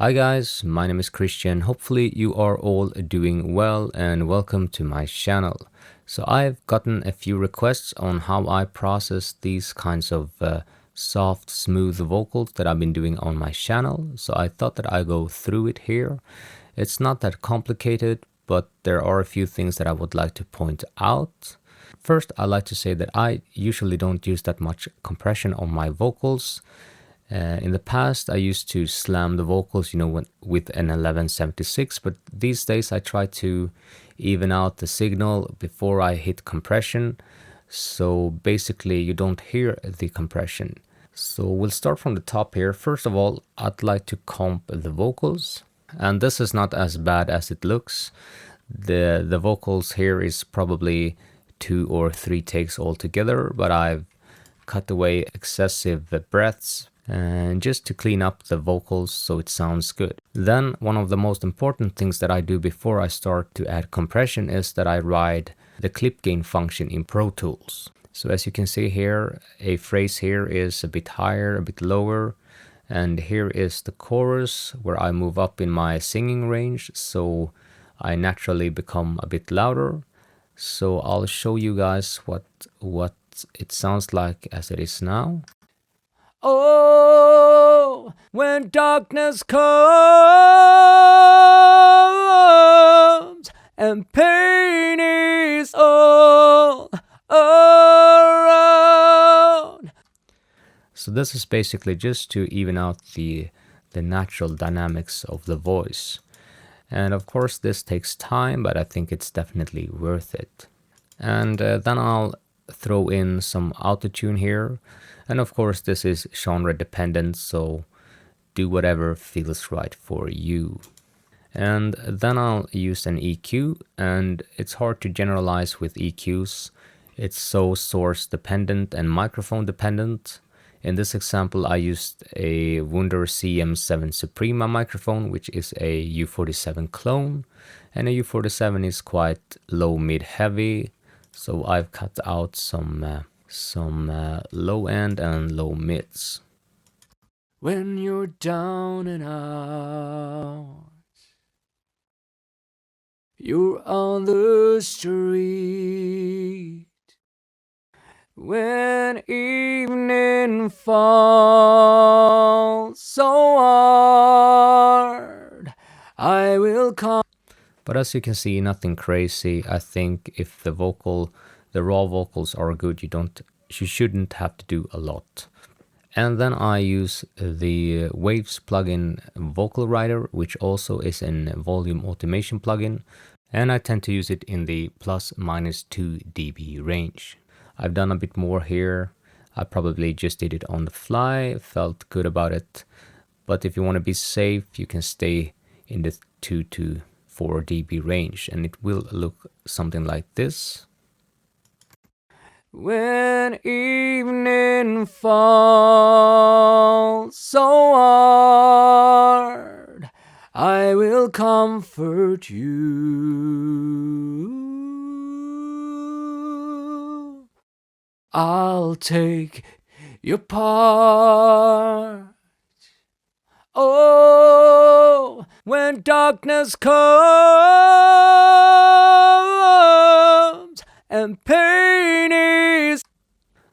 Hi guys, my name is Christian. Hopefully you are all doing well and welcome to my channel. So I've gotten a few requests on how I process these kinds of soft, smooth vocals that I've been doing on my channel. So I thought that I go through it here. It's not that complicated, but there are a few things that I would like to point out. First, I like to say that I usually don't use that much compression on my vocals. In the past, I used to slam the vocals, with an 1176, but these days I try to even out the signal before I hit compression. So basically, you don't hear the compression. So we'll start from the top here. First of all, I'd like to comp the vocals. And this is not as bad as it looks. The vocals here is probably 2 or 3 takes altogether, but I've cut away excessive breaths and just to clean up the vocals so it sounds good. Then one of the most important things that I do before I start to add compression is that I ride the clip gain function in Pro Tools. So as you can see here, a phrase here is a bit higher, a bit lower, and here is the chorus where I move up in my singing range, so I naturally become a bit louder. So I'll show you guys what it sounds like as it is now. Oh, when darkness comes and pain is all around. So this is basically just to even out the natural dynamics of the voice. And of course this takes time, but I think it's definitely worth it. And then I'll throw in some autotune here. And of course this is genre dependent, so do whatever feels right for you. And then I'll use an EQ, and it's hard to generalize with EQs. It's so source dependent and microphone dependent. In this example I used a Wunder CM7 Suprema microphone, which is a U47 clone, and a U47 is quite low mid heavy, so I've cut out some low end and low mids. When you're down and out, you're on the street. When evening falls so hard, I will come. But as you can see, nothing crazy. I think if the raw vocals are good, you shouldn't have to do a lot. And then I use the Waves plugin vocal writer, which also is a volume automation plugin, and I tend to use it in the ±2 dB range. I've done a bit more here. I probably just did it on the fly, felt good about it. But if you want to be safe, you can stay in the 2 to 4 dB range, and it will look something like this. When evening falls so hard, I will comfort you. I'll take your part. Oh, when darkness comes and pain is.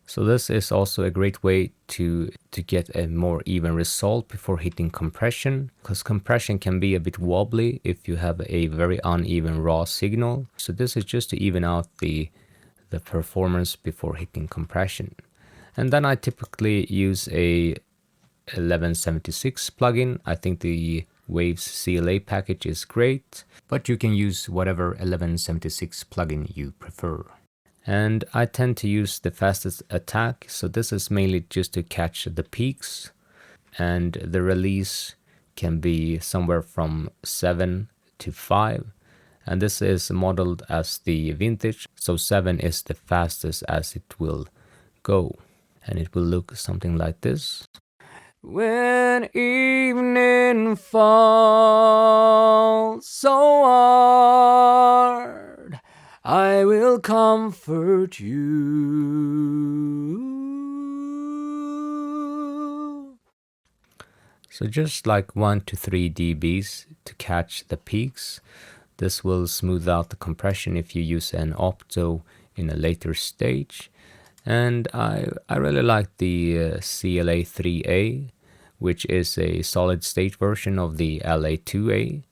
So this is also a great way to get a more even result before hitting compression, because compression can be a bit wobbly if you have a very uneven raw signal. So this is just to even out the performance before hitting compression. And then I typically use a 1176 plugin. I think the Waves CLA package is great, but you can use whatever 1176 plugin you prefer. And I tend to use the fastest attack, so this is mainly just to catch the peaks, and the release can be somewhere from 7 to 5, and this is modeled as the vintage, so 7 is the fastest as it will go, and it will look something like this. When evening falls so hard, I will comfort you. So just like 1 to 3 dBs to catch the peaks. This will smooth out the compression if you use an opto in a later stage. And I really like the CLA 3A, which is a solid state version of the LA 2A.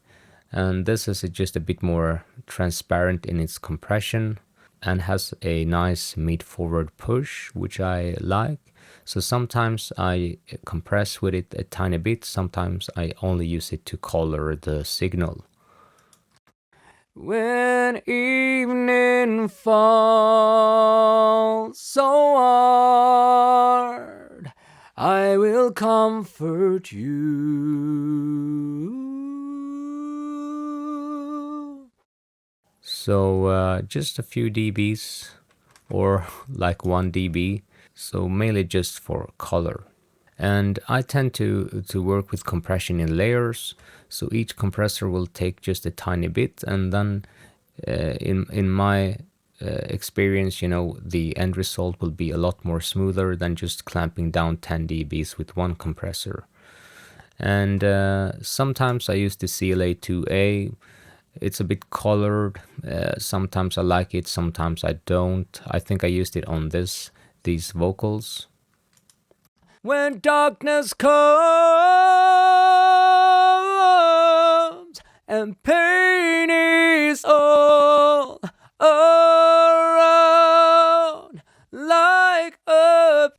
And this is just a bit more transparent in its compression and has a nice mid-forward push, which I like. So sometimes I compress with it a tiny bit, sometimes I only use it to color the signal. When evening falls so hard, I will comfort you. So just a few dBs, or like 1 dB, so mainly just for color. And I tend to work with compression in layers, so each compressor will take just a tiny bit, and then in my experience, you know, the end result will be a lot more smoother than just clamping down 10 dBs with one compressor. And sometimes I use the CLA 2A. It's a bit colored. Sometimes I like it, sometimes I don't. I think I used it on these vocals. When darkness comes and pain is all around like a...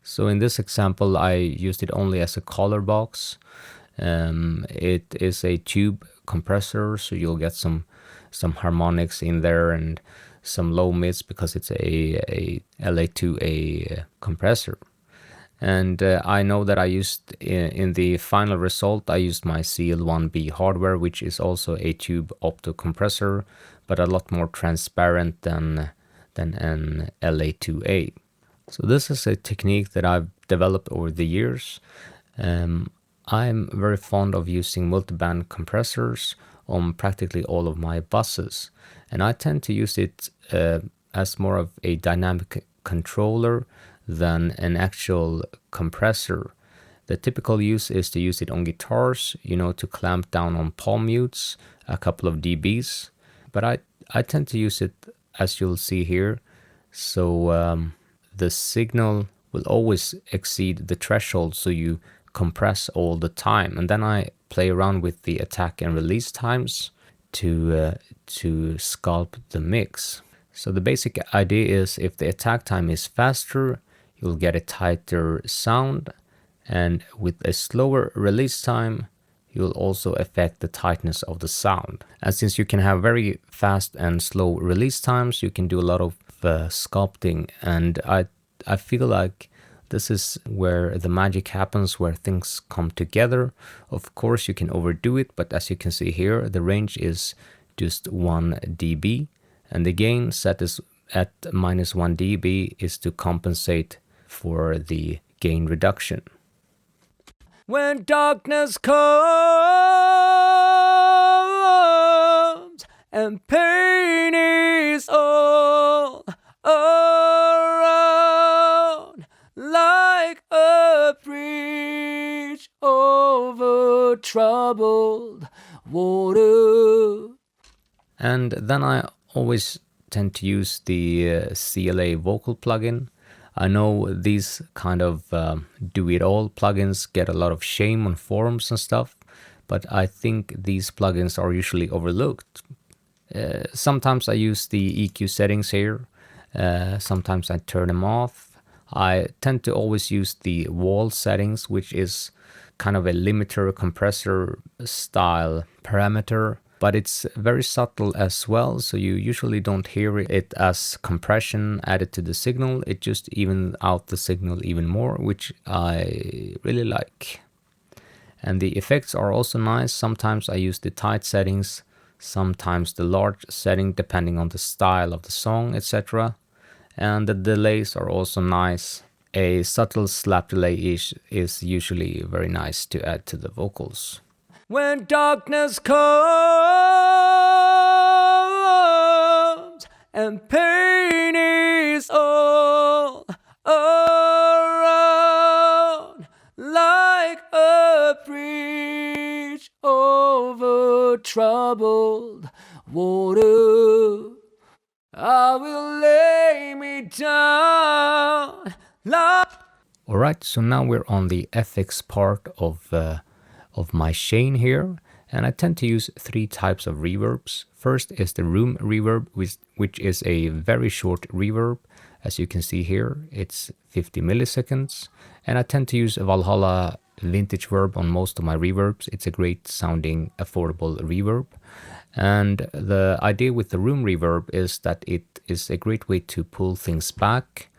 So in this example, I used it only as a color box. It is a tube compressor, so you'll get some harmonics in there and some low mids because it's a LA2A compressor. And I know that I used in the final result, I used my CL1B hardware, which is also a tube opto compressor, but a lot more transparent than an LA2A. So this is a technique that I've developed over the years. I'm very fond of using multiband compressors on practically all of my buses, and I tend to use it as more of a dynamic controller than an actual compressor. The typical use is to use it on guitars, you know, to clamp down on palm mutes a couple of dBs, but I tend to use it, as you'll see here, so the signal will always exceed the threshold, so you compress all the time, and then I play around with the attack and release times to sculpt the mix. So the basic idea is if the attack time is faster, you'll get a tighter sound, and with a slower release time, you'll also affect the tightness of the sound. And since you can have very fast and slow release times, you can do a lot of sculpting, and I feel like this is where the magic happens, where things come together. Of course, you can overdo it, but as you can see here, the range is just 1 dB, and the gain set is at -1 dB is to compensate for the gain reduction. When darkness comes and pain is all around like a bridge over troubled water. And then I always tend to use the CLA Vocal Plugin. I know these kind of do-it-all plugins get a lot of shame on forums and stuff, but I think these plugins are usually overlooked. Sometimes I use the EQ settings here, sometimes I turn them off. I tend to always use the wall settings, which is kind of a limiter compressor style parameter, but it's very subtle as well, so you usually don't hear it as compression added to the signal. It just evens out the signal even more, which I really like. And the effects are also nice. Sometimes I use the tight settings, sometimes the large setting, depending on the style of the song, etc. And the delays are also nice. A subtle slap delay is usually very nice to add to the vocals. When darkness comes and pain is all around like a troubled water, I will lay me down. Alright, so now we're on the FX part of my chain here, and I tend to use three types of reverbs. First is the room reverb, which is a very short reverb. As you can see here, it's 50 milliseconds, and I tend to use a Valhalla vintage verb on most of my reverbs. It's a great sounding, affordable reverb. And the idea with the room reverb is that it is a great way to pull things back,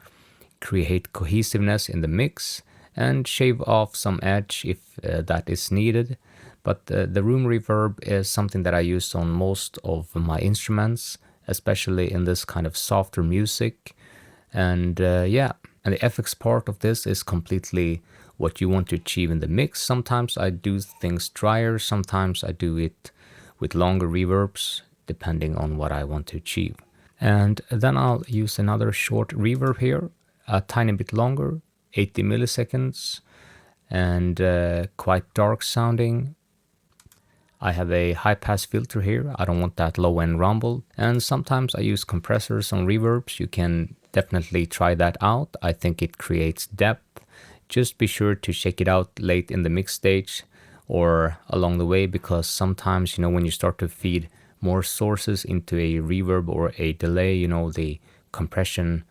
create cohesiveness in the mix, and shave off some edge if that is needed. But the room reverb is something that I use on most of my instruments, especially in this kind of softer music. And yeah, and the FX part of this is completely what you want to achieve in the mix. Sometimes I do things drier, sometimes I do it with longer reverbs, depending on what I want to achieve. And then I'll use another short reverb here, a tiny bit longer, 80 milliseconds, and quite dark sounding. I have a high pass filter here, I don't want that low end rumble. And sometimes I use compressors on reverbs. You can definitely try that out. I think it creates depth. Just be sure to check it out late in the mix stage or along the way, because sometimes, when you start to feed more sources into a reverb or a delay, the compression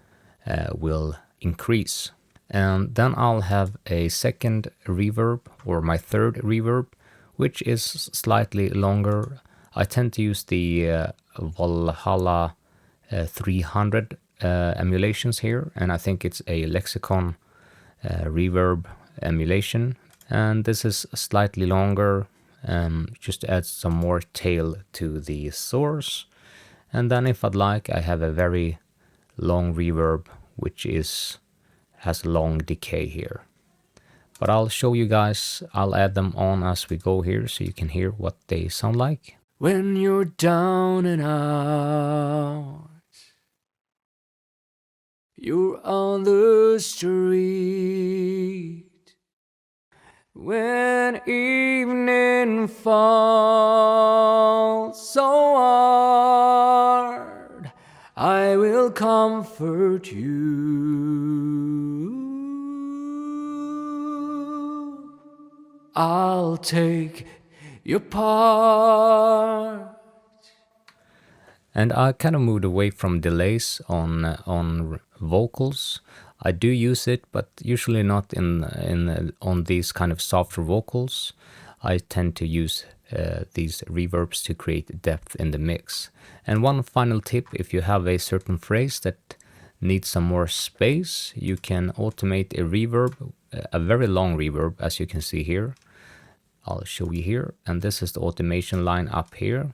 will increase. And then I'll have a second reverb, or my third reverb, which is slightly longer. I tend to use the Valhalla 300 emulations here, and I think it's a Lexicon reverb emulation. And this is slightly longer, just to add some more tail to the source. And then if I'd like, I have a very long reverb, which has long decay here. But I'll show you guys, I'll add them on as we go here so you can hear what they sound like. When you're down and out, you're on the street. When evening falls so hard, I will comfort you. I'll take your part. And I kind of moved away from delays on vocals. I do use it, but usually not on these kind of softer vocals. I tend to use these reverbs to create depth in the mix. And one final tip, if you have a certain phrase that needs some more space, you can automate a reverb, a very long reverb, as you can see here. I'll show you here, and this is the automation line up here.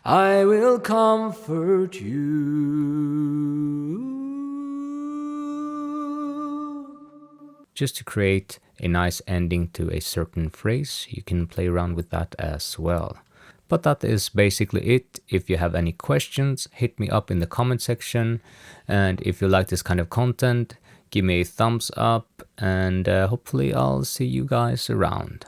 I will comfort you. Just to create a nice ending to a certain phrase, you can play around with that as well. But that is basically it. If you have any questions, hit me up in the comment section. And if you like this kind of content, give me a thumbs up, and hopefully I'll see you guys around.